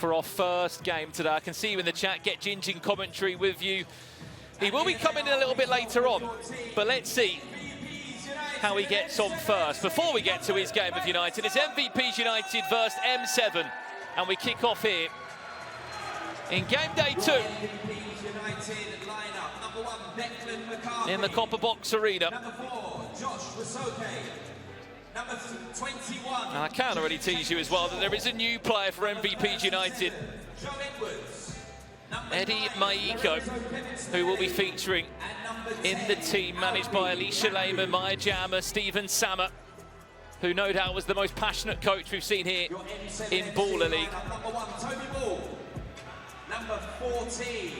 for our first game today. I can see you in the chat, Get Ginger in commentary with you. He will be coming in a little bit later on, but let's see how he gets on first. Before we get to his game of United, it's MVPs United versus M7, and we kick off here in game day 2 in the Copper Box Arena. And I can already tease you as well that there is a new player for MVPs United, Eddie Maiko, who will be featuring in the team managed by Alicia Lehman, Maya Jammer, Stephen Sammer, who no doubt was the most passionate coach we've seen here in Baller League. Number 14,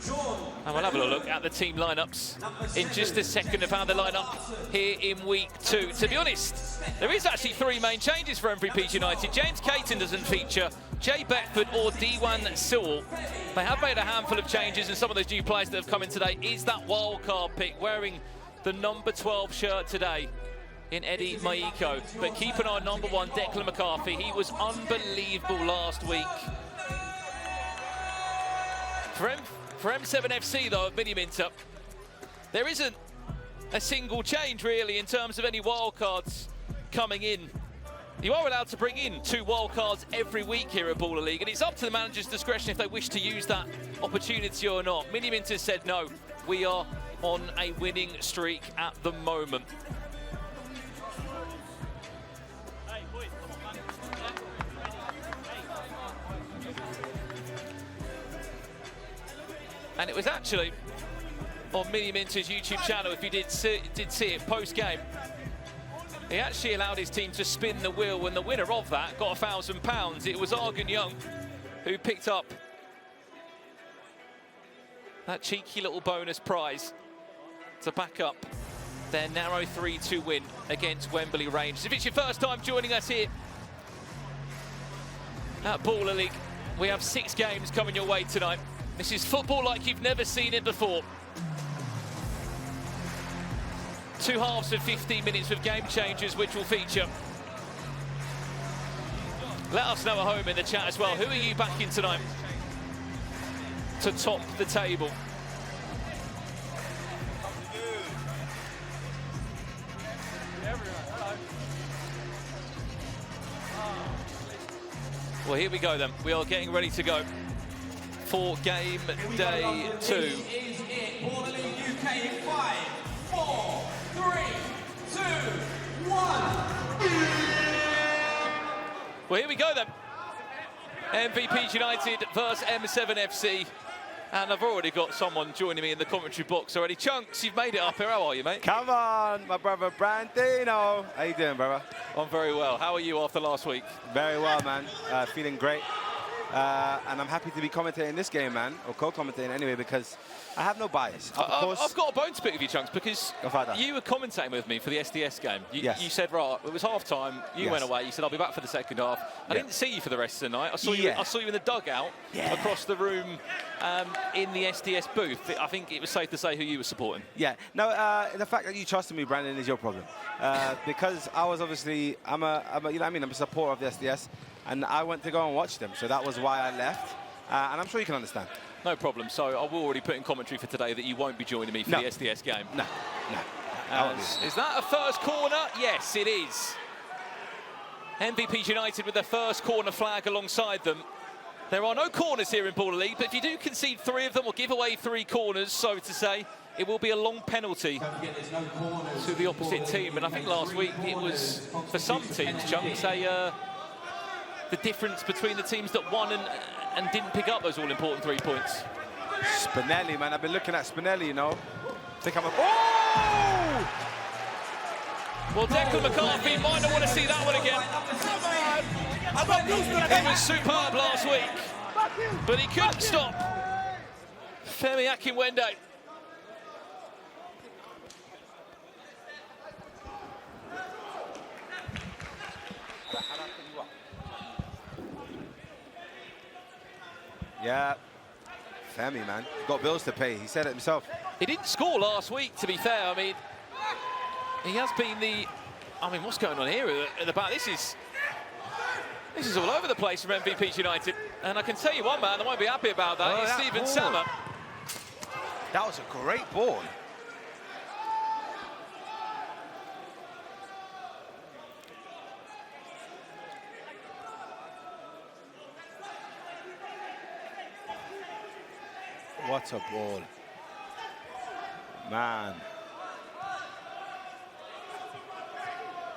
John. And we'll have a look at the team lineups in just a second of how they line up here in week 2. To be honest, there is actually 3 main changes for MVPs United. James Caton doesn't feature, Jay Beckford or D1 Sewell. They have made a handful of changes, and some of those new players that have come in today is that wildcard pick wearing the number 12 shirt today in Eddie Maiko. But keep an eye on number 1, Declan McCarthy. He was unbelievable last week. For M7 FC though, at Miniminter, there isn't a single change really in terms of any wildcards coming in. You are allowed to bring in 2 wildcards every week here at Baller League, and it's up to the manager's discretion if they wish to use that opportunity or not. Miniminter said no, we are on a winning streak at the moment. And it was actually on Miniminter's YouTube channel, if you did see it post-game, he actually allowed his team to spin the wheel, and the winner of that got £1,000. It was Argan Young who picked up that cheeky little bonus prize to back up their narrow 3-2 win against Wembley Rangers. If it's your first time joining us here at Baller League, we have 6 games coming your way tonight. This is football like you've never seen it before. 2 halves of 15 minutes with game changers, which will feature. Let us know at home in the chat as well. Who are you backing tonight to top the table? Well, here we go then. We are getting ready to go for game day 2. Is it Baller League UK in 5, 4, 3, 2, 1. Well, here we go then. MVPs United versus M7 FC. And I've already got someone joining me in the commentary box already. Chunks, you've made it up here. How are you, mate? Come on, my brother Brandino. How you doing, brother? I'm very well. How are you after last week? Very well, man. Feeling great. And I'm happy to be commentating this game, man, or co-commentating anyway, because I have no bias. I've got a bone to pick with you, Chunks, because Father. you were commentating with me for the SDS game. Yes. You said, right, it was half-time, you went away, you said, I'll be back for the second half. I didn't see you for the rest of the night. I saw you in the dugout across the room in the SDS booth. I think it was safe to say who you were supporting. Yeah. No, the fact that you trusted me, Brandon, is your problem. Because I was obviously, I'm a you know what I mean, I'm a supporter of the SDS, and I went to go and watch them, so that was why I left. And I'm sure you can understand. No problem. So I will already put in commentary for today that you won't be joining me for the SDS game. No. Is that a first corner? Yes, it is. MVPs United with their first corner flag alongside them. There are no corners here in Baller League, but if you do concede 3 of them or give away 3 corners, so to say, it will be a long penalty to the opposite team. And I think last week it was, for some teams, Chunks, the difference between the teams that won and didn't pick up those all-important 3 points. Spinelli, man. I've been looking at Spinelli, you know. I think I'm a... Oh! Well, Declan McCarthy might not want to see that one again. He was superb last week, but he couldn't stop Femi Akinwende. Yeah, Femi, man. Got bills to pay. He said it himself. He didn't score last week, to be fair. I mean, he has been the... I mean, what's going on here at the back? This is is all over the place from MVP United. And I can tell you one man that won't be happy about that. It's Steven Sammer. That was a great ball. What a ball. Man.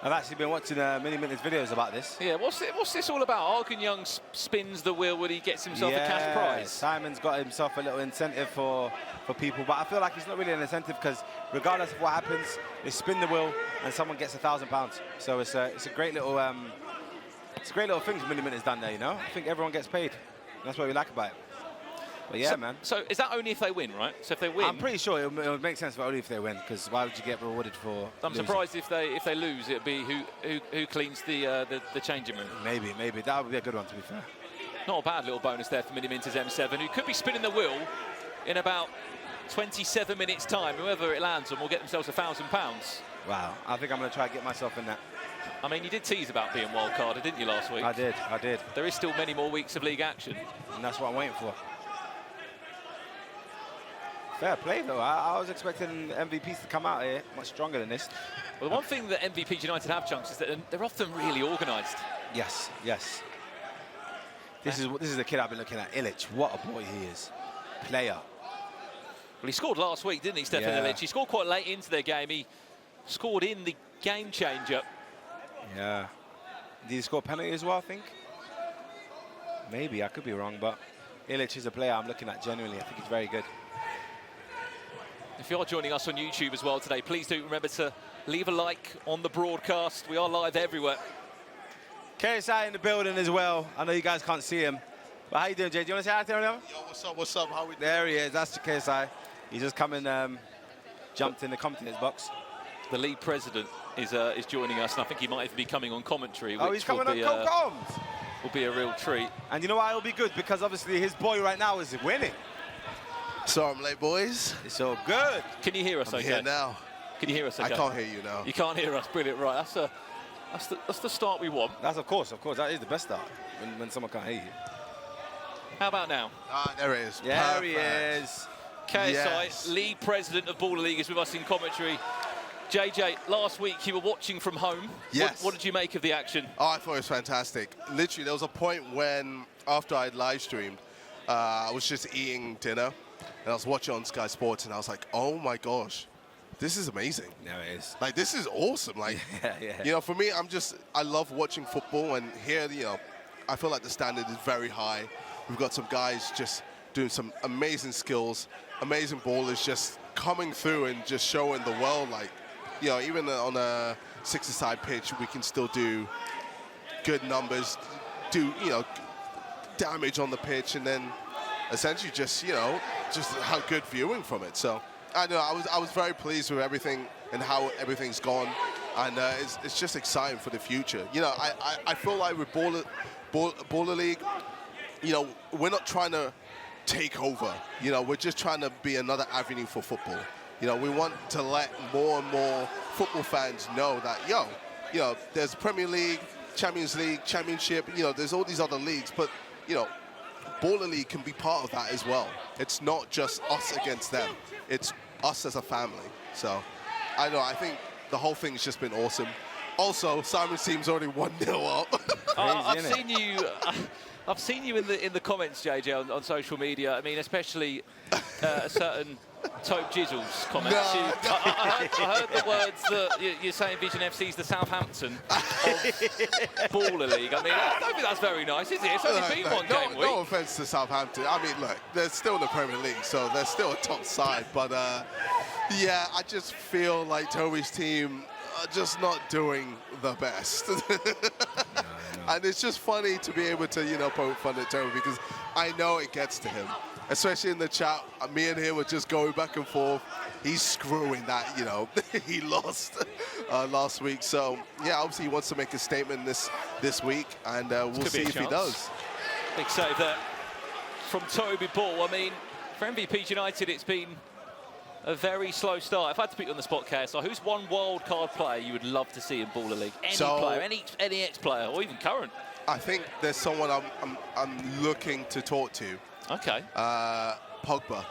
I've actually been watching Miniminter's videos about this. Yeah, what's this all about? Argan Young spins the wheel when he gets himself a cash prize. Simon's got himself a little incentive for people, but I feel like it's not really an incentive because regardless of what happens, they spin the wheel and someone gets £1,000. So it's a great little thing Miniminter's done there, you know. I think everyone gets paid. That's what we like about it. But yeah, man. So is that only if they win, right? So if they win, I'm pretty sure it would make sense, but only if they win. Because why would you get rewarded for? I'm losing? surprised if they lose, it'd be who cleans the changing room. Maybe that would be a good one, to be fair. Not a bad little bonus there for Miniminter's M7, who could be spinning the wheel in about 27 minutes' time. Whoever it lands on will get themselves £1,000. Wow, I think I'm going to try and get myself in that. I mean, you did tease about being wildcarded, didn't you, last week? I did. There is still many more weeks of league action. And that's what I'm waiting for. Fair play, though. I was expecting MVPs to come out here much stronger than this. Well, the one thing that MVP United have, Chunks, is that they're often really organised. Yes. This is the kid I've been looking at, Ilic. What a boy he is. Player. Well, he scored last week, didn't he, Stefan Yeah. Ilic? He scored quite late into their game. He scored in the game changer. Yeah. Did he score a penalty as well, I think? Maybe, I could be wrong, but Ilic is a player I'm looking at genuinely. I think he's very good. If you are joining us on YouTube as well today, please do remember to leave a like on the broadcast. We are live everywhere. KSI in the building as well. I know you guys can't see him. But how you doing, Jay? Do you want to say hi to him? Yo, what's up? How we doing? There he is. That's the KSI. He just come and jumped in the commentators box. The league president is joining us, and I think he might even be coming on commentary. Oh, he's coming on co-coms. Will be a real treat. And you know why it'll be good? Because obviously his boy right now is winning. Sorry I'm late, boys. It's all good. Can you hear us I'm okay? here now. Can you hear us okay? I can't hear you now. You can't hear us. Brilliant. Right. That's the start we want. That's of course. That is the best start when someone can't hear you. How about now? There it is. Yeah, there he Perfect. is. KSI, Yes. league president of Baller League, is with us in commentary. JJ, last week you were watching from home. Yes. What did you make of the action? Oh, I thought it was fantastic. Literally, there was a point when, after I'd live streamed, I was just eating dinner, and I was watching on Sky Sports, and I was like, oh my gosh, this is amazing. There it is. Like, this is awesome. Like, Yeah. you know, for me, I love watching football, and here, you know, I feel like the standard is very high. We've got some guys just doing some amazing skills, amazing ballers just coming through and just showing the world, like, you know, even on a 60-side pitch, we can still do good numbers, do, you know, damage on the pitch, and then essentially just, you know, just have good viewing from it. So I know I was very pleased with everything and how everything's gone, and it's just exciting for the future. You know, I feel like with Baller League, you know, we're not trying to take over. You know, we're just trying to be another avenue for football. You know, we want to let more and more football fans know that, you know, there's Premier League, Champions League, Championship, you know, there's all these other leagues, but, you know, Baller League can be part of that as well. It's not just us against them. It's us as a family. So, I know, I think the whole thing's just been awesome. Also, Simon's team's already 1-0 up. I've seen you in the comments, JJ, on social media. I mean, especially a certain Tope Jizzle's comments. I heard the words that you're saying Vision FC's the Southampton of Baller League. I mean, I don't think that's very nice, is it? It's only been one game week. No offense to Southampton. I mean, look, they're still in the Premier League, so they're still a top side. But, yeah, I just feel like Toby's team are just not doing the best. And it's just funny to be able to, you know, poke fun at Toby because I know it gets to him. Especially in the chat, me and him were just going back and forth. He's screwing that, you know, he lost last week. So, yeah, obviously he wants to make a statement this week, and we'll see if he does. Big save there from Toby Ball. I mean, for MVP United, it's been a very slow start. If I had to put you on the spot, KSI, who's one wild card player you would love to see in Baller League? Any player, any ex-player, or even current? I think there's someone I'm looking to talk to. Okay. Pogba.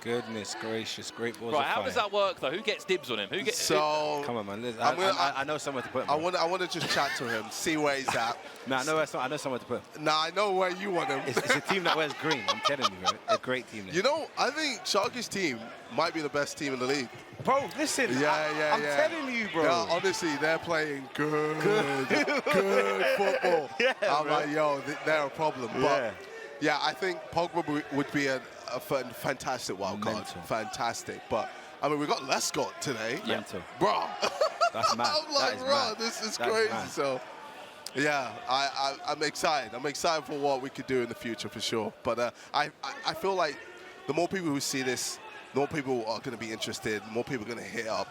Goodness gracious, great balls Right, of how fire. does that work, though? Who gets dibs on him? Who gets? So Come on, man. Listen, I I know somewhere to put him. I want to just chat to him, see where he's at. I know somewhere to put him. Nah, I know where you want him. It's a team that wears green. I'm telling you, bro. A great team. There. You know, I think Schalke's team might be the best team in the league. Bro, listen. I'm telling you, bro. Yeah, honestly, they're playing good football. Yeah, I'm bro. like, yo, they're a problem. Yeah. But yeah, I think Pogba would be a fantastic wild card. Mental. Fantastic. But I mean, we got Lescott today. Yeah. Bro. That's mad. I'm like, That is bro, mad. this is That's crazy. mad. So, yeah, I'm excited. I'm excited for what we could do in the future for sure. But I feel like the more people who see this, the more people are going to be interested. The more people are going to hit up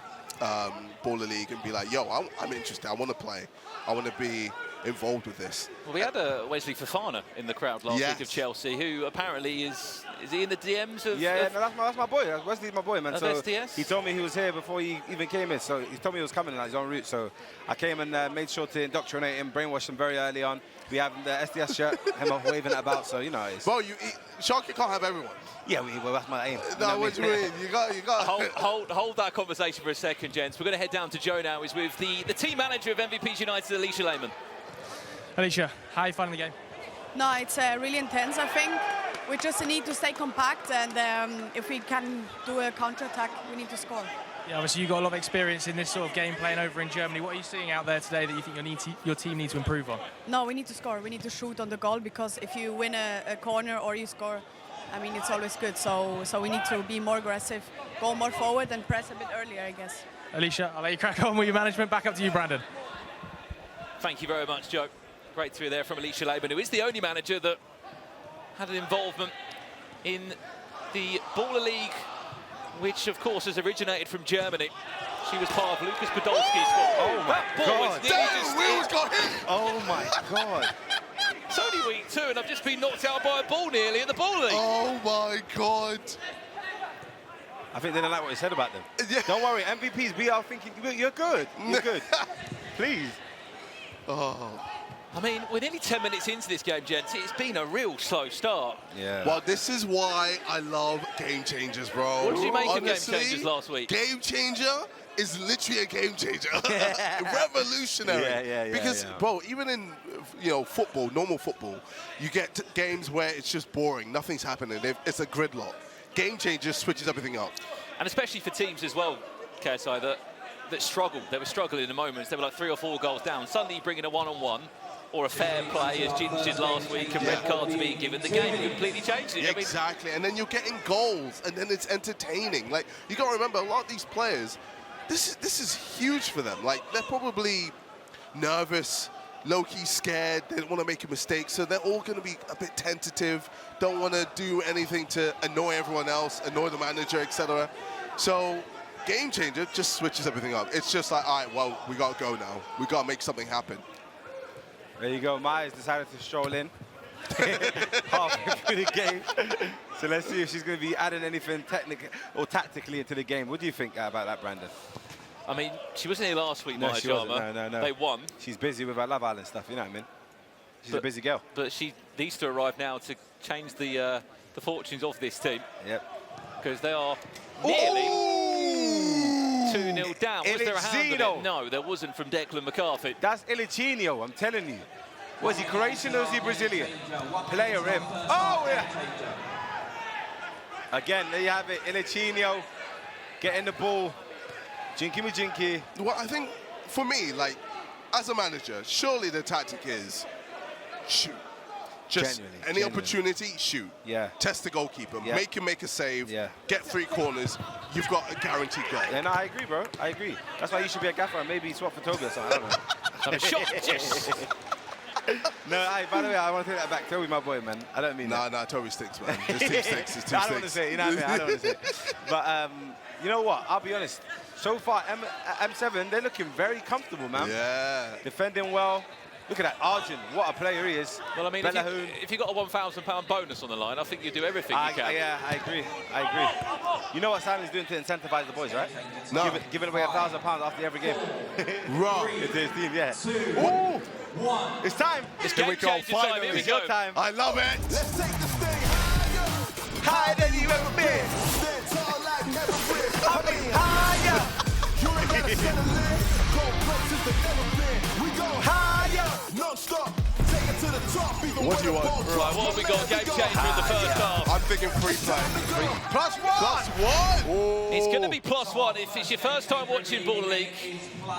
Baller League and be like, yo, I'm interested. I want to play. I want to be involved with this. Well, we had Wesley Fofana in the crowd last week of Chelsea, who apparently is he in the DMs of? Yeah, no, that's my boy. Wesley's my boy, man. Of So SDS? he told me he was here before he even came in. So he told me he was coming and he's en route. So I came and made sure to indoctrinate him, brainwash him very early on. We have the SDS shirt, him waving it about. So you know, it's, Bro, Schalke can't have everyone. yeah, well, that's my aim. No, what do you mean? You got. Hold that conversation for a second, gents. We're going to head down to Joe now. He's with the team manager of MVPs United, Alicia Lehman. Alicia, how are you finding the game? No, it's really intense, I think. We just need to stay compact, and if we can do a counter-attack, we need to score. Yeah, obviously you've got a lot of experience in this sort of game playing over in Germany. What are you seeing out there today that you think your team needs to improve on? No, we need to score. We need to shoot on the goal, because if you win a corner or you score, I mean, it's always good. So we need to be more aggressive, go more forward and press a bit earlier, I guess. Alicia, I'll let you crack on with your management. Back up to you, Brandon. Thank you very much, Joe. Great to hear there from Alicia Lehman, who is the only manager that had an involvement in the Baller League, which, of course, has originated from Germany. She was part of Lucas Podolski's squad. Oh, my that ball was God. nearly Damn, just wheels got hit. Oh my God. It's only week 2, and I've just been knocked out by a ball nearly in the Baller League. Oh my God. I think they don't like what he said about them. Yeah. Don't worry, MVPs, we are thinking you're good. You're good. Please. I mean, we're nearly 10 minutes into this game, gents. It's been a real slow start. Yeah. Well, this is why I love Game Changers, bro. What did you make of Game Honestly, Changers last week? Game Changer is literally a game changer. Revolutionary. Yeah, because, bro, even in football, normal football, you get games where it's just boring. Nothing's happening. It's a gridlock. Game Changer switches everything up. And especially for teams as well, KSI, that struggled. They were struggling in the moments. They were like 3 or 4 goals down. Suddenly you bring in a one-on-one or a fair play, as Ginge did last week, and red cards being given. The game completely changed it. Yeah, exactly. And then you're getting goals, and then it's entertaining. Like, you got to remember, a lot of these players, this is huge for them. Like, they're probably nervous, low-key scared. They don't want to make a mistake, so they're all going to be a bit tentative, don't want to do anything to annoy everyone else, annoy the manager, etc. So Game Changer just switches everything up. It's just like, all right, well, we got to go now. We got to make something happen. There you go. Maya's decided to stroll in halfway through the game. So let's see if she's going to be adding anything technically or tactically into the game. What do you think about that, Brandon? I mean, she wasn't here last week, No, Maya she wasn't. Jama. No. They won. She's busy with her Love Island stuff, you know what I mean? She's a busy girl. But she needs to arrive now to change the fortunes of this team. Yep. Because they are nearly 2-0 down. Was there a hand on it? No, there wasn't from Declan McCarthy. That's Ilicinho, I'm telling you. Was he Croatian or was he Brazilian? Player him. Oh, yeah. Again, there you have it. Ilicinho getting the ball. Jinky me jinky. Well, I think, for me, like, as a manager, surely the tactic is shoot. Just any opportunity, shoot. Yeah. Test the goalkeeper. Yeah. Make him make a save. Yeah. Get 3 corners. You've got a guaranteed goal. Yeah, no, I agree, bro. I agree. That's why you should be a gaffer and maybe swap for Toby or something. I don't know. And a shot, yes. No, by the way, I want to take that back. Toby, my boy, man. I don't mean that. Nah, Toby stinks, man. This team stinks. This team I don't want to say it, you know what I mean? I don't want to say it. But you know what? I'll be honest. So far, M7, they're looking very comfortable, man. Yeah. Defending well. Look at that, Arjun. What a player he is. Well, I mean, if you got a £1,000 bonus on the line, I think you do everything you can. Yeah, I agree. You know what Simon's doing to incentivize the boys, right? No. Giving away £1,000 after every game. Wrong. To his team, yeah. Ooh! 1. It's time. It's Here game we go, changer time. finally. Here we It's your go. time. I love it. Let's take this thing higher. Higher than you ever been. Stand tall like never been. I mean, higher. You ain't gotta settle in. Go places that never been. We go Higher. no stop. Take it to the top. Even What do you when the want? ball Right, what have we got? Game changer in the first half. I'm thinking free play. Plus one. +1. It's going to be +1. If it's your first time watching Ball League,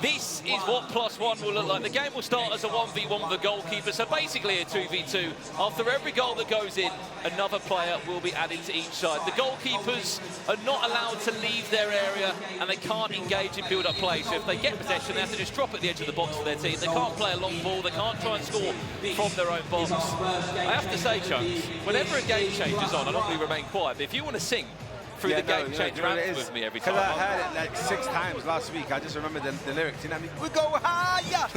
this is what +1 will look like. The game will start as a 1v1 with the goalkeeper, so basically a 2v2. After every goal that goes in, another player will be added to each side. The goalkeepers are not allowed to leave their area, and they can't engage in build-up play. So if they get possession, they have to just drop at the edge of the box for their team. They can't play a long ball. They can't try and score from their own box. I have to say, Chunks, whenever a game changes on, I normally remain quiet, but if you want to sing through the game changer anthem with me every time, Because I heard it like 6 times last week. I just remember the lyrics. You know what I mean? We go higher,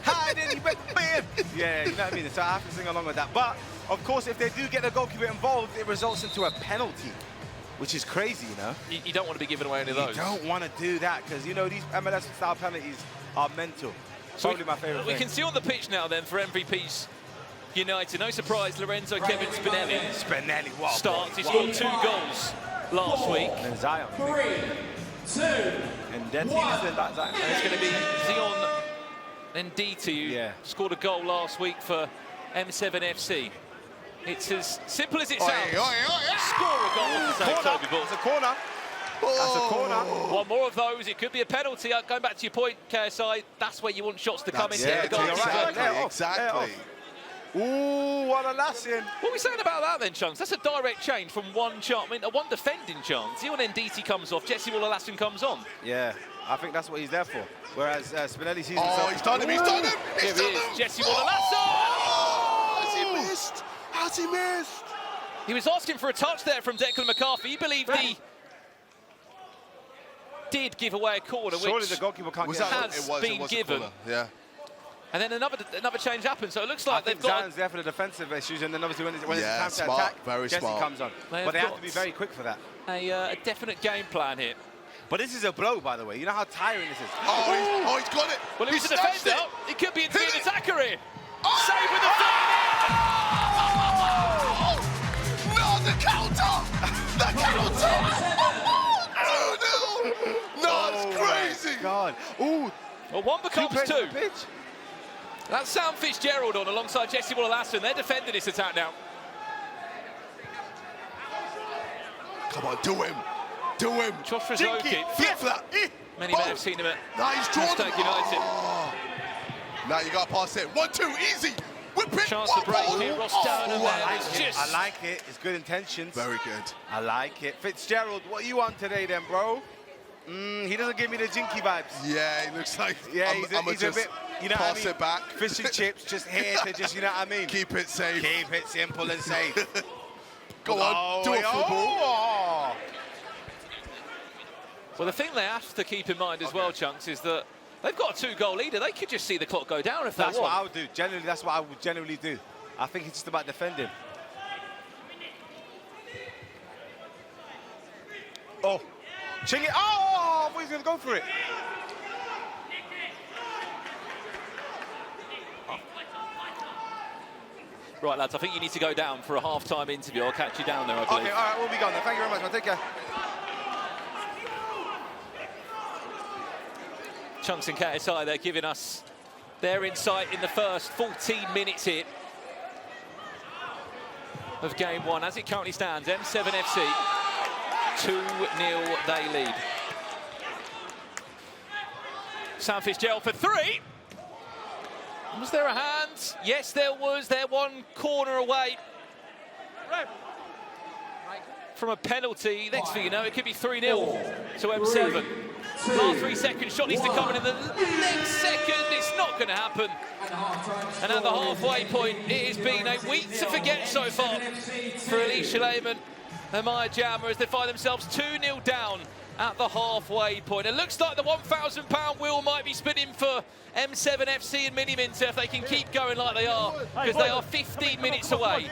higher than you ever been. Yeah, you know what I mean? So I have to sing along with that. But, of course, if they do get the goalkeeper involved, it results into a penalty, which is crazy, you know? you don't want to be giving away any of those. You don't want to do that because, you know, these MLS-style penalties are mental. So Probably my favourite we thing. can see on the pitch now then for MVP's United. No surprise, Lorenzo Kevin Spinelli Spinelli, what? starts. He scored 2 goals last week. And Zion. 3, 2, And then that Zion. And it's going to be Zion MD2 Yeah. scored a goal last week for M7 FC. It's as simple as it Oi, sounds. oi, oi, Score a goal with the same Corner. Toby Ball. It's a corner. That's a corner. One more of those, it could be a penalty. Going back to your point, KSI, that's where you want shots to come in to Yeah, hit the goal. you're right. exactly, Yeah, exactly. Ooh, what a lassie. What are we saying about that then, Chunks? That's a direct change from one chance, I mean, a one defending chance. Here when NDT comes off, Jesse Waller-Lasson comes on. Yeah, I think that's what he's there for. Whereas Spinelli sees Oh, himself. he's done him, he's done him. Here He's he done is, him. Jesse Waller-Lasson! Oh, has he missed? Has he missed? He was asking for a touch there from Declan McCarthy. He believed he did give away a corner, Surely which the goalkeeper can't Was get that out. has what? been was given. a corner. Yeah. And then another change happened, so it looks I like think they've got... Zion's there for the defensive issues, and then obviously when Yeah, it's time smart, to attack, very Jesse smart. comes on. They've But they have got to be very quick for that. a definite game plan here. But this is a blow, by the way. You know how tiring this is. Oh, he's got it. Well, He who's the snatched defender? it. It could be an Hit it. attacker here. Oh! Save with the finish! No, the counter! The counter! 2-0! No, it's crazy! God. Ooh, Well, one two becomes players on two. the pitch. That's Sam Fitzgerald on alongside Jesse Waller-Lasson. They're defending this attack now. Come on, do him! Do him! Josh Jinky. Rozokic. Flip that! Many men have seen him at Now he's drawn Stoke them. United. Oh. Now you got to pass it. 1-2, easy! Whip it! Chance to break here. Ross Downham Ooh, I there like was it. just... I like it. It's good intentions. Very good. I like it. Fitzgerald, what you on today then, bro? He doesn't give me the jinky vibes. Yeah, he looks like Yeah, I'm he's gonna a just bit, you know pass what I mean? it back. Fish and chips, just here to just, you know what I mean? Keep it safe. Keep it simple and safe. Go on, do a oh, football. oh. Well, the thing they have to keep in mind as well, Chunks, is that they've got a 2-goal leader. They could just see the clock go down if they That's what I want. would do. Generally, that's what I would generally do. I think it's just about defending. Oh, ching it. Oh, I thought he was going to go for it. Right, lads, I think you need to go down for a half-time interview. I'll catch you down there, I believe. Okay, all right, we'll be gone then. Thank you very much, man. Take care. Chunks and KSI, they're giving us their insight in the first 14 minutes here of game one. As it currently stands, M7 FC, 2-0 they lead. Sam Fitzgerald for 3. Was there a hand? Yes, there was. They're one corner away from a penalty. Next thing you know, it could be 3-0 to M7. Last 3 seconds, shot needs to come in the next second. It's not going to happen. And at the halfway point, it has been a week to forget so far for Alicia Lehman and Maya Jammer as they find themselves 2-0 down at the halfway point. It looks like the £1,000 wheel might be spinning for M7 FC and Miniminter if they can keep going like they are, because they are 15 minutes away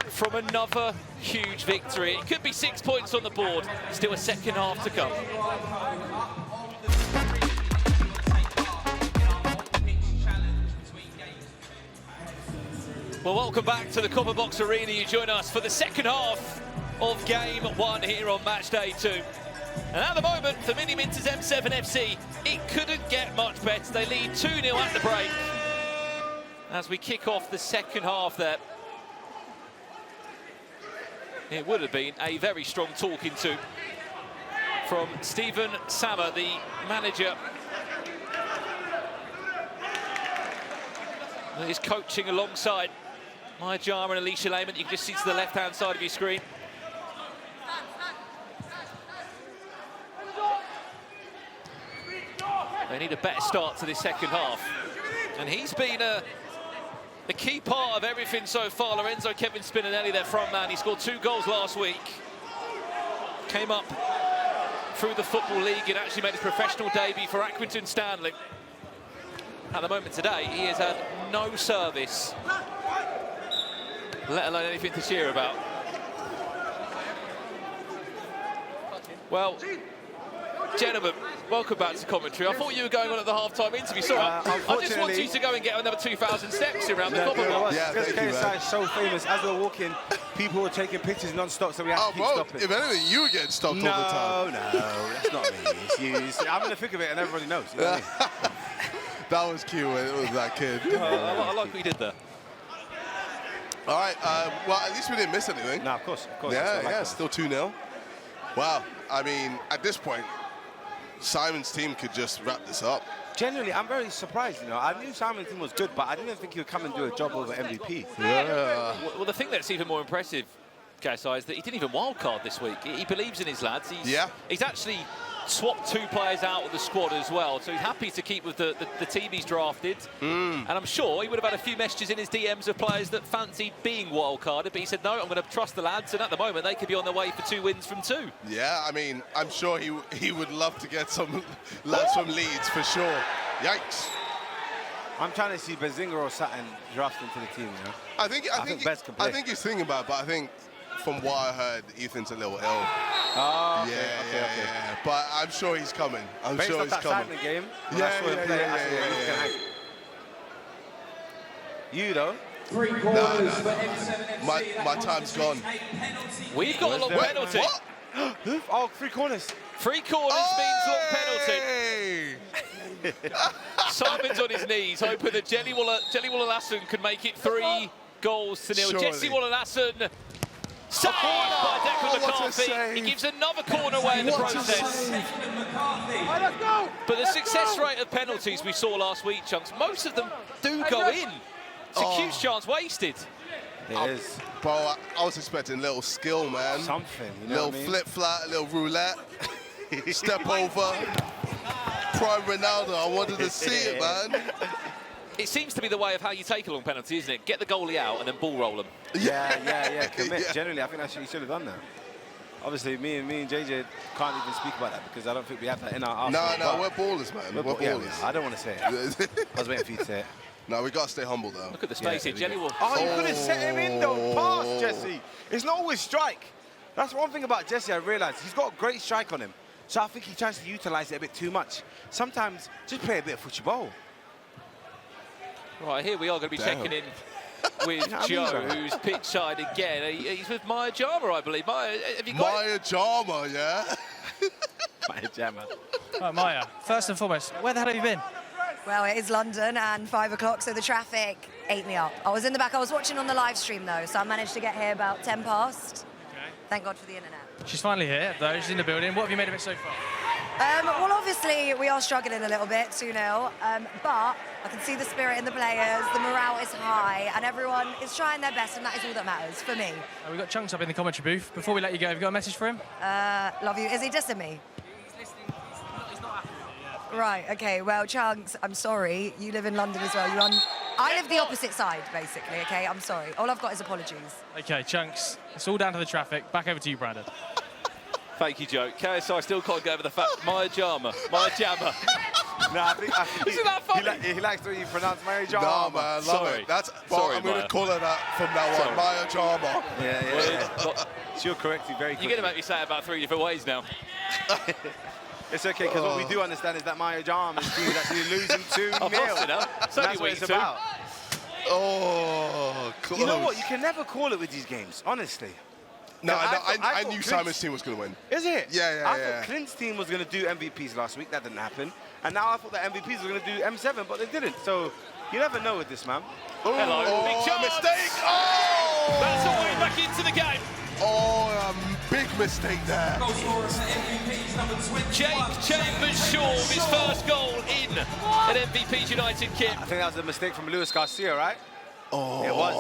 from another huge victory. It could be 6 points on the board. Still a second half to come. Well, welcome back to the Copper Box Arena. You join us for the second half of Game 1 here on Match Day 2. And at the moment, for Miniminter's M7 FC, it couldn't get much better. They lead 2-0 at the break as we kick off the second half there. It would have been a very strong talking to from Stephen Sammer, the manager. He's coaching alongside Maya Jama and Alicia Lehman. You can just see to the left-hand side of your screen. They need a better start to this second half. And he's been a key part of everything so far. Lorenzo Kevin Spinelli, their front man. He scored 2 goals last week. Came up through the Football League and actually made his professional debut for Accrington Stanley. At the moment today, he has had no service, let alone anything to cheer about. Well, gentlemen, welcome back to commentary. I thought you were going on at the half-time interview. Sorry, I just want you to go and get another 2,000 steps around the Copper Box. Yeah, because KSI is so famous. As we were walking, people were taking pictures non-stop, so we had to keep stopping. If anything, you were getting stopped all the time. No, that's not me. It's you. I'm in the thick of it, and everybody knows. You know what I mean? That was cute when it was that kid. I like what you did there. All right, well, at least we didn't miss anything. No, of course. Yeah, still 2-0. Wow, I mean, at this point, Simon's team could just wrap this up. Generally, I'm very surprised, you know. I knew Simon's team was good, but I didn't think he would come and do a job over MVP. Yeah. Well, the thing that's even more impressive, KSI, is that he didn't even wildcard this week. He believes in his lads. He's actually swapped 2 players out of the squad as well, so he's happy to keep with the team he's drafted. And I'm sure he would have had a few messages in his DMs of players that fancied being wildcarded, but he said, no, I'm going to trust the lads, and at the moment they could be on their way for 2 wins from 2. Yeah, I mean, I'm sure he would love to get some lads from Leeds for sure. Yikes. I'm trying to see Benzinger or Sutton drafted into the team, you know. I think he's thinking about it, but I think from what I heard, Ethan's a little ill. Oh, okay, yeah. But I'm sure he's coming. Based off that Sidemen game, yeah. You though? 3 quarters for M7 FC. My time's gone. We've got a long penalty. What? Oh, 3 corners. 3 corners means long penalty. Hey! Simon's on his knees, hoping that Jelly Wallalasson can make it 3 goals to 0. Surely. Jesse Wallalasson saved by Declan McCarthy. He gives another corner away in the process. Let's go. But the success rate of penalties we saw last week, Chunks, most of them do go in. It's a huge chance wasted. It is. Bro, I was expecting a little skill, man. Something, you know little what I mean? flip flat, a little roulette, step over. Prime Ronaldo, I wanted to see it, man. It seems to be the way of how you take a long penalty, isn't it? Get the goalie out and then ball roll them. Yeah. Commit. Yeah. Generally, I think he should have done that. Obviously, me and JJ can't even speak about that because I don't think we have that in our arsenal. No, we're ballers, man. We're ballers. I don't want to say it. I was waiting for you to say it. No, we got to stay humble, though. Look at the space here. Jelly will... Oh, you could have set him in, though. Pass, Jesse. It's not always strike. That's one thing about Jesse I realised. He's got a great strike on him. So I think he tries to utilise it a bit too much. Sometimes, just play a bit of football. Right, here we are going to be checking in with Joe, who's pitch side again. He's with Maya Jama, I believe. Maya, have you got Maya Jama, yeah? Maya Jama. Right, Maya, first and foremost, where the hell have you been? Well, it is London and 5 o'clock, so the traffic ate me up. I was in the back. I was watching on the live stream, though, so I managed to get here about 10 past. Okay. Thank God for the internet. She's finally here, though. She's in the building. What have you made of it so far? Well, obviously, we are struggling a little bit, 2-0, but I can see the spirit in the players, the morale is high, and everyone is trying their best, and that is all that matters for me. We've got Chunks up in the commentary booth. Before we let you go, have you got a message for him? Love you. Is he dissing me? He's listening. He's not happy with it yet. Right, okay, well, Chunks, I'm sorry. You live in London as well. I live the opposite side, basically, okay? I'm sorry. All I've got is apologies. Okay, Chunks, it's all down to the traffic. Back over to you, Brandon. Thank you, Joe. KSI still can't get over the fact Maya Jama. No, I think Isn't that funny? he likes the way you pronounce Maya Jama. Nah, man, love Sorry. it. That's, Sorry, I'm going Maya. to call her that from now on. Maya Jama. Yeah. She'll correct you very quickly. You're going to make me say it about 3 different ways now. It's okay, because what we do understand is that Maya Jama is actually losing 2-0. I've lost it now. It's only That's what week it's 2. about. Oh, close. You know what? You can never call it with these games, honestly. No, I I thought knew Clint's- Simon's team was going to win. Is it? Yeah, I yeah. thought Clint's team was going to do MVPs last week. That didn't happen. And now I thought that MVPs were going to do M7, but they didn't. So you never know with this, man. Hello, big Oh, chance. mistake. Oh! That's the way back into the game. Oh, a big mistake there. Goal scorer for MVPs number 21. Jake Chambers Shaw, his first goal in an MVP's United kit. I think that was a mistake from Luis Garcia, right? Oh. It was.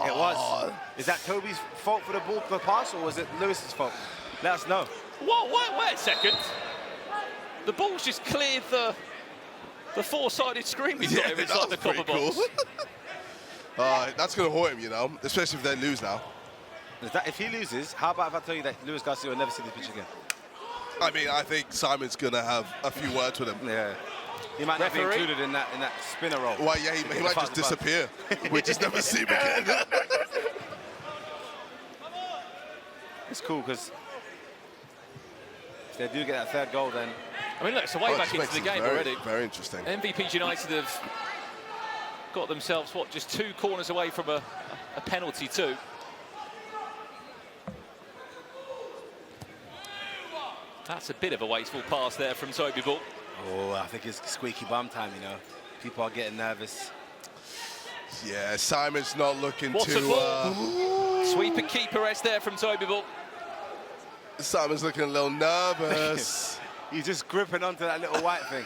It was. Is that Toby's fault for the ball, the pass, or was it Lewis's fault? Let us know. Wait a second. The ball's just cleared the four-sided screen we've got here that inside the was pretty copper box. Cool. That's going to hurt him, you know, especially if they lose now. If he loses, how about if I tell you that Luis Garcia will never see the pitch again? I mean, I think Simon's going to have a few words with him. Yeah. He might not be Referee? included in that spinner role. Well, yeah, he might just disappear. We just never see him again. It's cool because if they do get that third goal, then I mean, look, it's a way Oh, it back just into makes the it game very, already. Very interesting. MVP's United have got themselves, just 2 corners away from a penalty too. That's a bit of a wasteful pass there from Toby Ball. oh, I think it's squeaky bum time, you know. People are getting nervous. Yeah, Simon's not looking What a to... ball! Sweep and keeper rest there from Toby Ball. Simon's looking a little nervous. He's just gripping onto that little white thing.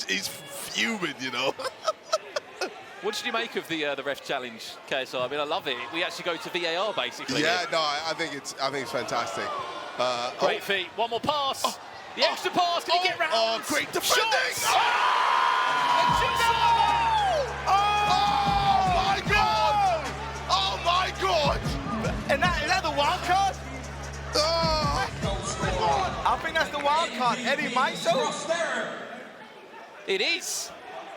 he's fuming, you know. What did you make of the ref challenge, KSI? I mean, I love it. We actually go to VAR basically. Yeah, here. no, I think it's fantastic. Great feet. One more pass. The extra pass. Can he get round? Oh, great defending! Shots! Oh my God! Oh my God! And is that the wild card? Oh. I think that's the wild card. Eddie Maiso? It is.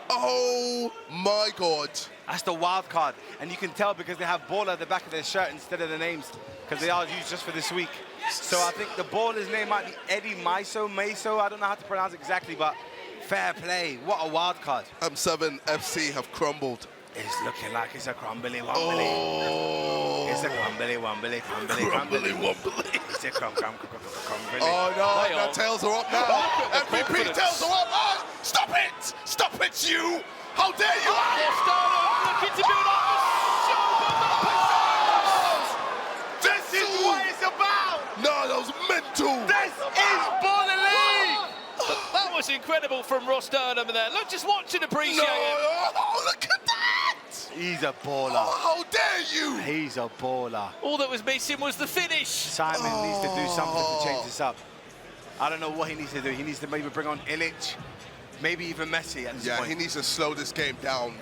Oh my God! That's the wild card. And you can tell because they have ball at the back of their shirt instead of the names because they are used just for this week. So I think the baller's name might be Eddie Maiso. I don't know how to pronounce it exactly, but fair play. What a wild card. M7 FC have crumbled. It's looking like it's a crumbly wombly. Oh. It's a crumbly wombly, crumbly. Wombly. It's a crumbly. Oh no, They now are. tails are up now. MVP confidence. tails are up. Oh, stop it! Stop it, you! How dare you! Rostano looking to build up This is what it's about! No, that was mental. This is Baller League! That was incredible from Rostano there. Look, just watch and appreciate No, it. oh, look at that! He's a baller. Oh, how dare you! He's a baller. All that was missing was the finish. Simon needs to do something to change this up. I don't know what he needs to do. He needs to maybe bring on Illich, maybe even Messi at this Yeah, point. he needs to slow this game down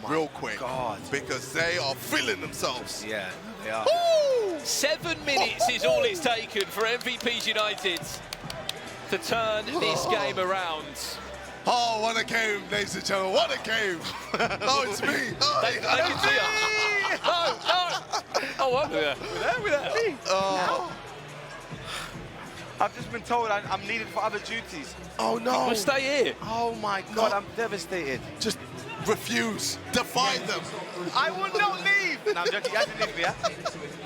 real quick. God. Because they are feeling themselves. Yeah, they are. Woo! 7 minutes is all it's taken for MVP's United to turn this game around. Oh, what a game, ladies and gentlemen. What a game. Oh, it's me. Oh, They can see us. Oh, I'm there. We're there. oh. I've just been told I'm needed for other duties. Oh, no. We'll stay here. Oh my God, I'm devastated. Just refuse. Defy them. I will not leave. No, I'm joking. You guys can leave me, yeah?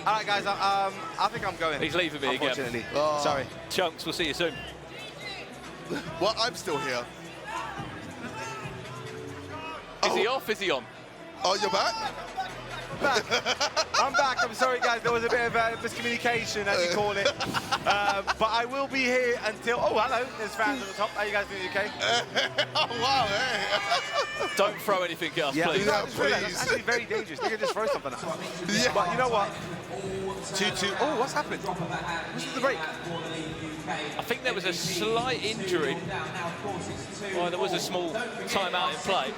All right, guys, I think I'm going. He's leaving me again. Unfortunately. Oh. Sorry. Chunks, we'll see you soon. Well, I'm still here. Is he off? Is he on? Oh, you're back? I'm back. I'm sorry, guys. There was a bit of miscommunication, as you call it. But I will be here until... Oh, hello. There's fans at the top. How you guys doing, okay? Oh, wow, hey. Don't throw anything at us, Yeah, please. I just realised please. That's actually very dangerous. They could just throw something at us. Yeah. But you know what? 2-2. Oh, what's happened? What's with the break? I think there was a slight injury. Well, there was a small timeout in play.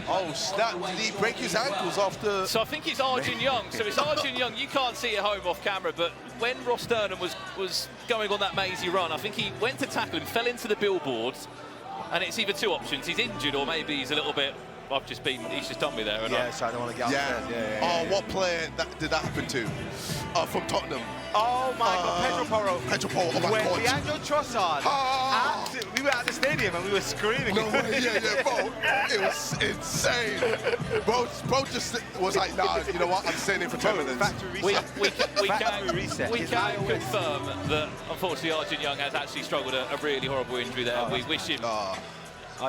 Oh, snap. Did he break his ankles after... So I think it's Arjun Young. So it's Arjun Young. You can't see it home off camera, but when Ross Durham was going on that mazy run, I think he went to tackle him, fell into the billboards, and it's either two options. He's injured or maybe he's a little bit he's just done me there. Yeah, so I don't want to get upstairs. Yeah. What player did that happen to? From Tottenham. Oh my God, Pedro Porro. Pedro Porro, oh my when God. Leandro Trossard, we were at the stadium and we were screaming. No, yeah, bro. It was insane. Bro just was like, nah, you know what? I'm staying in for 10 minutes. Factory We reset. can confirm that unfortunately Arjun Young has actually struggled a really horrible injury there. We wish him Oh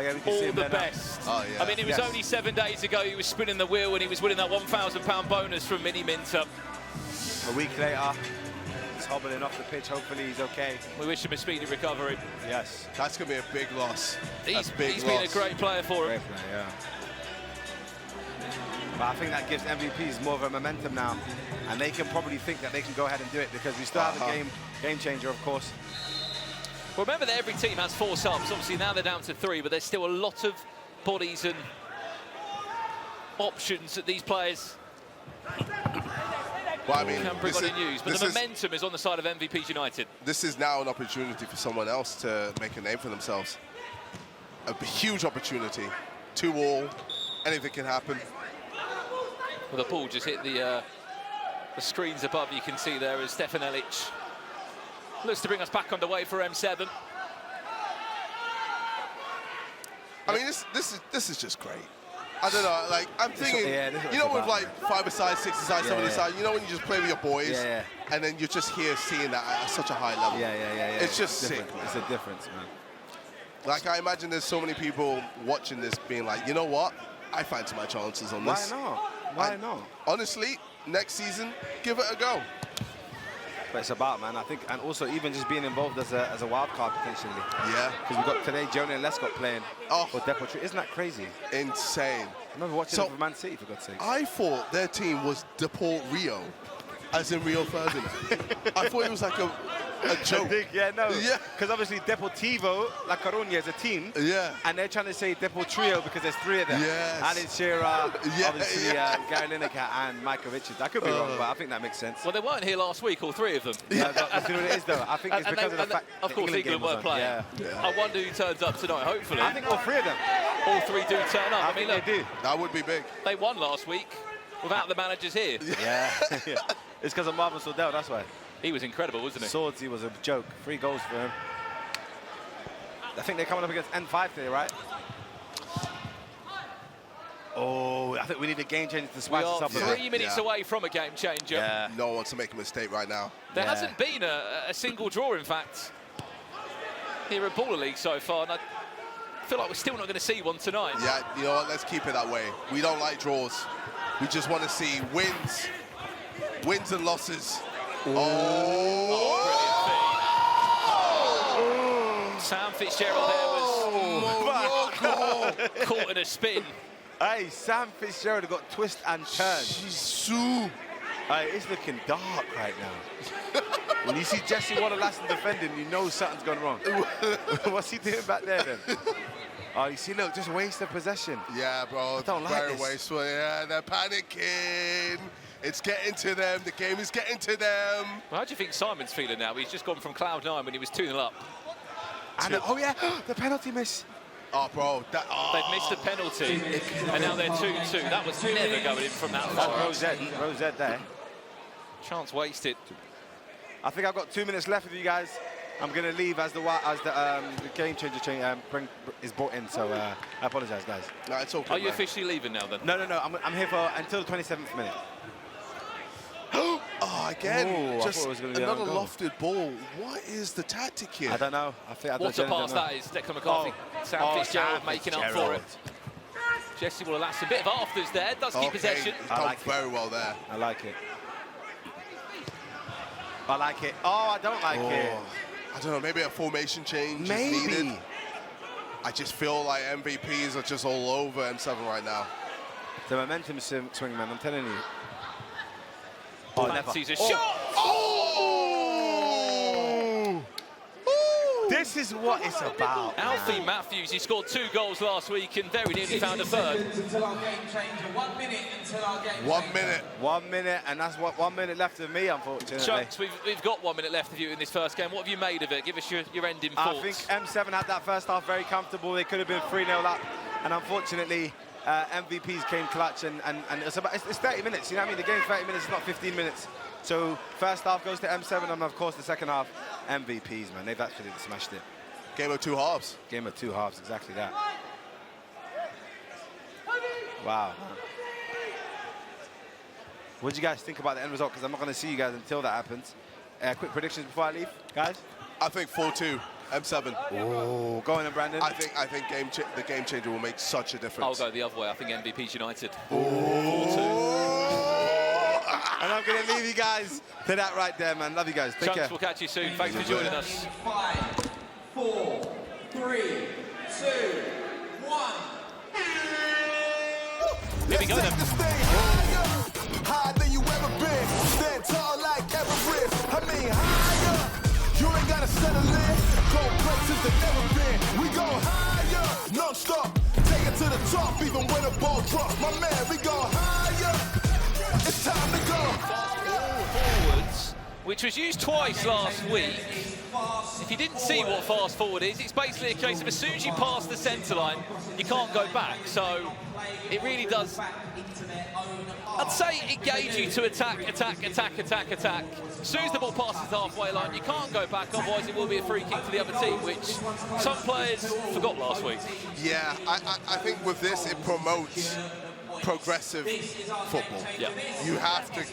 yeah, we can see all him the there now. best. Oh, yeah. I mean, it was only 7 days ago he was spinning the wheel and he was winning that £1,000 bonus from Miniminter. A week later, he's hobbling off the pitch. Hopefully he's okay. We wish him a speedy recovery. Yes. That's going to be a big loss. He's been a great player for him. Great play, yeah. But I think that gives MVPs more of a momentum now. And they can probably think that they can go ahead and do it because we still have a game changer, of course. Well, remember that every team has 4 subs. Obviously, now they're down to 3, but there's still a lot of bodies and options that these players Well, I mean, can bring on in use. But the momentum is on the side of MVPs United. This is now an opportunity for someone else to make a name for themselves. A huge opportunity. 2-all, anything can happen. Well, the ball just hit the screens above. You can see there is Stefan Elic. Looks to bring us back underway for M7. I mean, this is just great. I don't know, like, I'm thinking, you know, with like 5-a-side, 6-a-side, 7-a-side, you know when you just play with your boys, and then you're just here seeing that at such a high level. It's just sick. It's a difference, man. Like, I imagine there's so many people watching this being like, you know what? I fancy my chances on this. Why not? Why not? Honestly, next season, give it a go. But it's about, man, I think, and also even just being involved as a wild card potentially. Yeah. Because we got today, Jonah and Lescott playing for Depot Tree. Isn't that crazy? Insane. I remember watching it for Man City, for God's sake. I thought their team was Deport Rio, as in Rio Ferdinand. I thought it was like a joke. Because obviously Deportivo La Coruña is a team. And they're trying to say Deportrio because there's 3 of them. Alan Shearer, obviously Gary Lineker and Michael Richards. I could be wrong, but I think that makes sense. Well, they weren't here last week, all 3 of them. But you know what it is, though? I think it's because of the fact of course, England weren't playing. I wonder who turns up tonight, hopefully. I think all 3 of them. All 3 do turn up. I mean, look, they do. That would be big. They won last week without the managers here. It's because of Marvin Sordell, that's why. He was incredible, wasn't he? Swordsy was a joke. 3 goals for him. I think they're coming up against N5 today, right? Oh, I think we need a game changer to spice this up a bit. 3 minutes away from a game changer. No one wants to make a mistake right now. There hasn't been a single draw, in fact, here at Baller League so far. And I feel like we're still not going to see one tonight. Yeah, you know what? Let's keep it that way. We don't like draws. We just want to see wins and losses. Sam Fitzgerald there was caught in a spin. Hey, Sam Fitzgerald got twist and turn. Hey, it's looking dark right now. When you see Jesse Waller-Lassen defending, you know something's gone wrong. What's he doing back there then? Oh, you see, look, just waste of possession. Yeah, bro. I don't like very this. wasteful. Yeah, they're panicking. It's getting to them. The game is getting to them. Well, how do you think Simon's feeling now? He's just gone from cloud 9 when he was 2-0 up. And the penalty miss. Oh, bro. They've missed a penalty, and now they're 2-2. That was never going in from that far. Rosette there. Chance wasted. I think I've got 2 minutes left with you guys. I'm going to leave as the game changer is brought in, so I apologise, guys. No, it's okay. Are you officially leaving now, then? No. I'm here for until the 27th minute. Again, just another goal. lofted ball. What is the tactic here? I don't know. What a pass that is. Declan McCarthy. Sam Fitzgerald making up for it. Jesse Waller-Lassen. A bit of afters there. Does keep possession. He's done very well there. I like it. I like it. Oh, I don't like it. I don't know, maybe a formation change is needed. I just feel like MVPs are just all over M7 right now. The momentum swing, man, I'm telling you. Fancies a shot! This is what it's about. Alfie Matthews, he scored 2 goals last week and very nearly found a third. Until our game changer. 1 minute until our game changer. 1 minute. 1 minute, and that's what 1 minute left of me, unfortunately. Chunks, we've got 1 minute left of you in this first game. What have you made of it? Give us your ending thoughts. I think M7 had that first half very comfortable. They could have been 3-0 up, and unfortunately, MVPs came clutch, and it's 30 minutes. You know what I mean? The game's 30 minutes, it's not 15 minutes. So first half goes to M7, and of course the second half, MVPs, man. They've absolutely smashed it. Game of 2 halves. Game of 2 halves, exactly that. Wow. What do you guys think about the end result? Because I'm not going to see you guys until that happens. Quick predictions before I leave, guys. I think 4-2, M7. Oh, go on, Brandon. I think the game changer will make such a difference. I'll go the other way. I think MVP's United. 4-2. And I'm going to leave you guys to that right there, man. Love you guys. Take care. We'll catch you soon. Thanks for joining us. 5, 4, 3, 2, 1. Here we go then. Higher than you ever been. Stand tall like Everest. I mean higher. You ain't gotta settle in. Go places that never been. We go higher. No stop. Take it to the top even when the ball drops. My man, we go higher. It's time to go. Forwards, which was used twice last week. If you didn't see what fast forward is, it's basically a case of as soon as you pass the centre line, you can't go back. So it really does. I'd say engage you to attack. As soon as the ball passes the halfway line, you can't go back, otherwise it will be a free kick to the other team, which some players forgot last week. Yeah, I think with this, it promotes progressive football. Yeah. You have to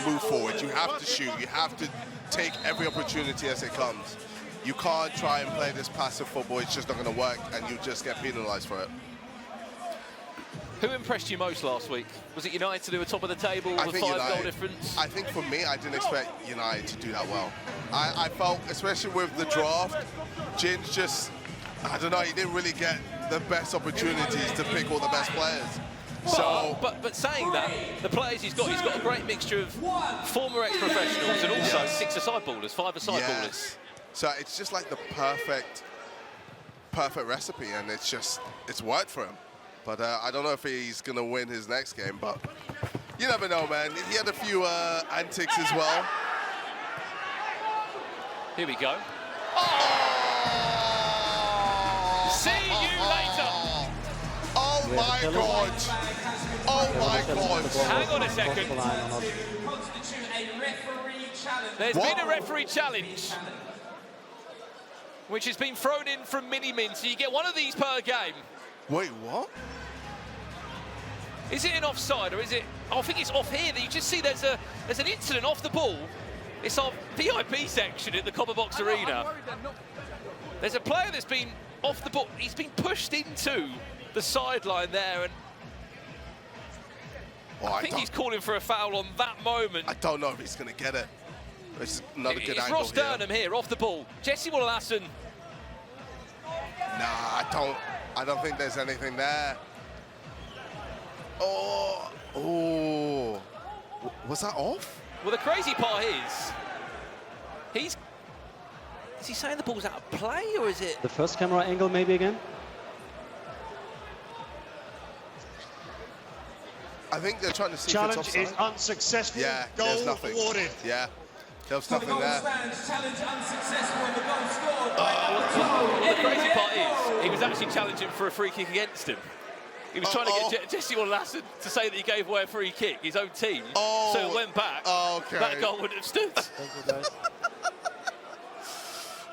move forward, you have to shoot, you have to take every opportunity as it comes. You can't try and play this passive football, it's just not going to work, and you just get penalised for it. Who impressed you most last week? Was it United who were top of the table with 5-goal difference? I think for me, I didn't expect United to do that well. I felt, especially with the draft, Gin's just, I don't know, he didn't really get the best opportunities to pick all the best players. But saying that, the players he's got a great mixture of former ex-professionals and also 6-a-side ballers, 5-a-side ballers. So it's just like the perfect recipe, and it's worked for him. But I don't know if he's going to win his next game, but you never know, man. He had a few antics as well. Here we go. Oh! See you later. Oh my God. Oh my God. Hang on a second. There's been a referee challenge, which has been thrown in from Miniminter. So you get one of these per game. Wait, what? Is it an offside or is it? Oh, I think it's off here. You just see there's an incident off the ball. It's our VIP section at the Copper Box Arena. There's a player that's been off the ball. He's been pushed into the sideline there, and I think he's calling for a foul on that moment. I don't know if he's going to get it. It's another good angle. Ross Durham here, off the ball. Jesse Wallason. Nah, I don't think there's anything there. Oh, was that off? Well, the crazy part is he saying the ball's out of play, or is it? The first camera angle maybe again? I think they're trying to see Challenge if it's offside. is unsuccessful. Yeah, goal there's nothing. awarded. Yeah, there was nothing there. Challenge unsuccessful and the goal scored. The crazy part is he was actually challenging for a free kick against him. He was trying to get Jesse Wallason to say that he gave away a free kick, his own team. So it went back. Okay. That goal wouldn't have stood. Thank you, guys.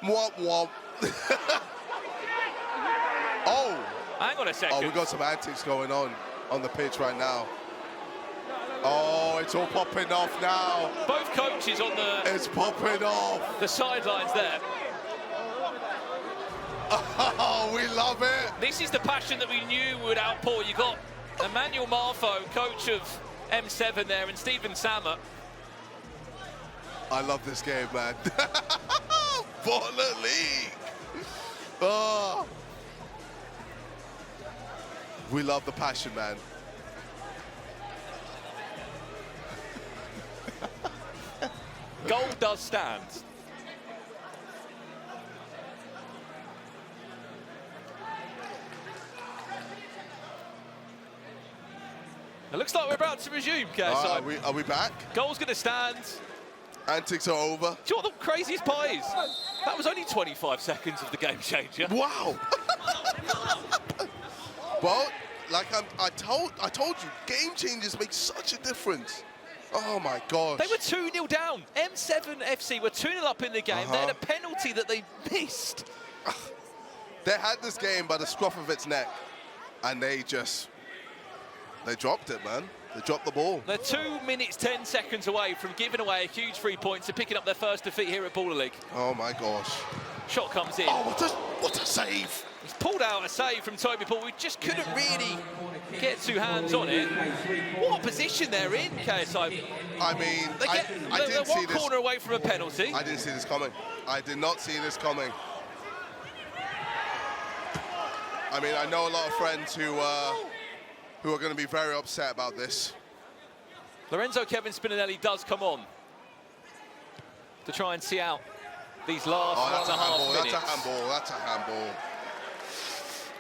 Womp womp. Oh. Hang on a second. Oh, we got some antics going on the pitch right now. Oh, it's all popping off now. Both coaches on It's popping off. the sidelines there. Oh, we love it. This is the passion that we knew would outpour. You got Emmanuel Marfo, coach of M7 there, and Stephen Sammer. I love this game, man. Baller League. Oh. We love the passion, man. Goal does stand. It looks like we're about to resume, KSI. Are we back? Goal's going to stand. Antics are over. Do you know what the craziest part is? That was only 25 seconds of the game changer. Wow. Well, I told you, game changes make such a difference. Oh my gosh. They were 2-0 down. M7 FC were 2-0 up in the game. They had a penalty that they missed. They had this game by the scruff of its neck, and they dropped it, man. They dropped the ball. They're 2 minutes, 10 seconds away from giving away a huge 3 points and picking up their first defeat here at Baller League. Oh my gosh. Shot comes in. Oh, what a save. He's pulled out a save from Toby Paul. We just couldn't really get two hands on it. What a position they're in, KSI. I mean, they're one corner away from a penalty. I didn't see this coming. I did not see this coming. I mean, I know a lot of friends who are going to be very upset about this. Lorenzo Kevin Spinelli does come on to try and see out these last 1.5 minutes. That's a handball. That's a handball.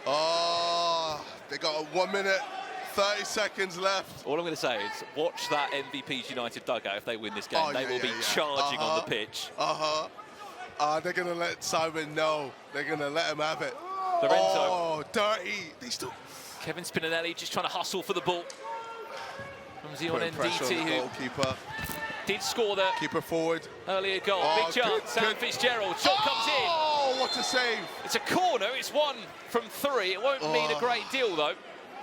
Oh, they got 1 minute, 30 seconds left. All I'm going to say is watch that MVP's United dugout if they win this game. They will be charging on the pitch. They're going to let Simon know. They're going to let him have it. Lorenzo. Oh, dirty. Kevin Spinelli just trying to hustle for the ball. Comes he on MD2, who goalkeeper. Did score the keeper forward earlier goal. Big chance. Sam Fitzgerald. Shot comes in. Oh, what a save! It's a corner. It's 1 from 3. It won't mean a great deal though.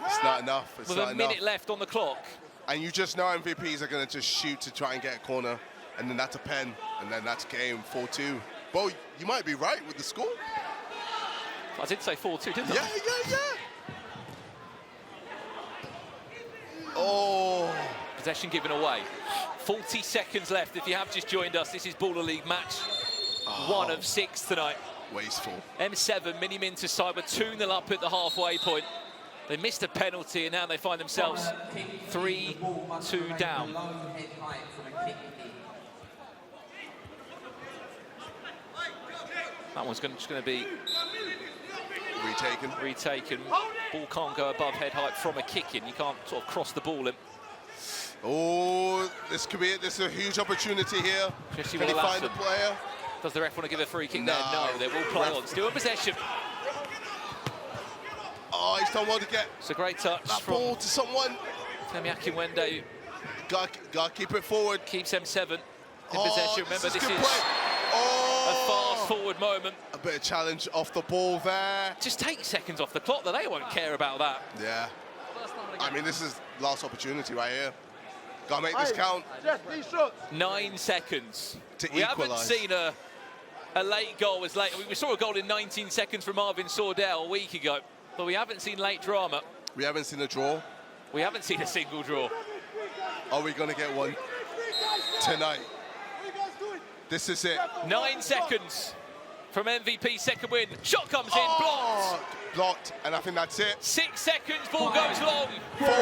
It's not enough. It's with not a enough. minute left on the clock. And you just know MVPs are going to just shoot to try and get a corner, and then that's a pen, and then that's game 4-2. Bo, you might be right with the score. I did say 4-2, didn't I? Yeah. Oh. Possession given away. 40 seconds left. If you have just joined us, this is Baller League match 1 of 6 tonight. Wasteful. M7, Miniminter side were 2-0 up at the halfway point. They missed a penalty and now they find themselves 3-2 down. That one's just going to be retaken. Ball can't go above head height from a kick in. You can't sort of cross the ball in. Oh, this could be it. This is a huge opportunity here. Jesse Can he find the player? Does the ref want to give a free kick there? No, they will play on. Still in possession. Oh, he's done well to get it's a great touch that from ball to someone. Femi Akinwende. Got to keep it forward. Keeps M7 in possession. Remember, this is a fast-forward moment. A bit of challenge off the ball there. Just take seconds off the clock, though. They won't care about that. Yeah. I mean, this is last opportunity right here. Got to make this count. 9 seconds. To we equalise. haven't seen a late goal as late. We saw a goal in 19 seconds from Marvin Sordell a week ago, but we haven't seen late drama. We haven't seen a draw. We haven't seen a single draw. Are we going to get one tonight? This is it. 9 seconds from MVP's second win. Shot comes in, blocked. Blocked, and I think that's it. 6 seconds, ball goes long. 4, 3.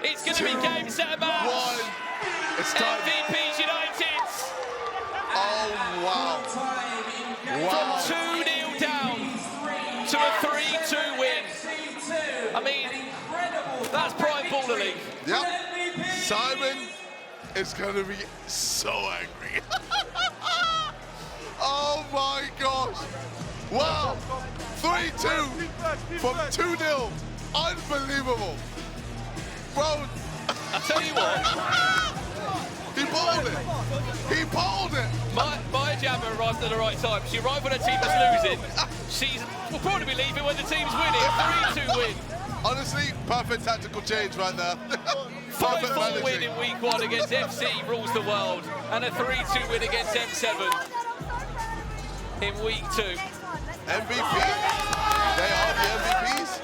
It's going to be game, set, match. 1. It's time. MVP's United. Oh, wow. From 2-0 down to a 3-2 win. I mean, that's prime Baller League. Yep. Simon is going to be so angry. Oh, my gosh. Wow. 3-2 from 2-0. Unbelievable. Bro. I tell you what. He bowled it. He bowled it. Maya Jama arrived at the right time. She arrived when her team was losing. She will probably be leaving when the team's winning. 3-2 win. Honestly, perfect tactical change right there. 5-4 win in week 1 against FC rules the world. And a 3-2 win against M7 in week 2. MVP. They are the MVPs.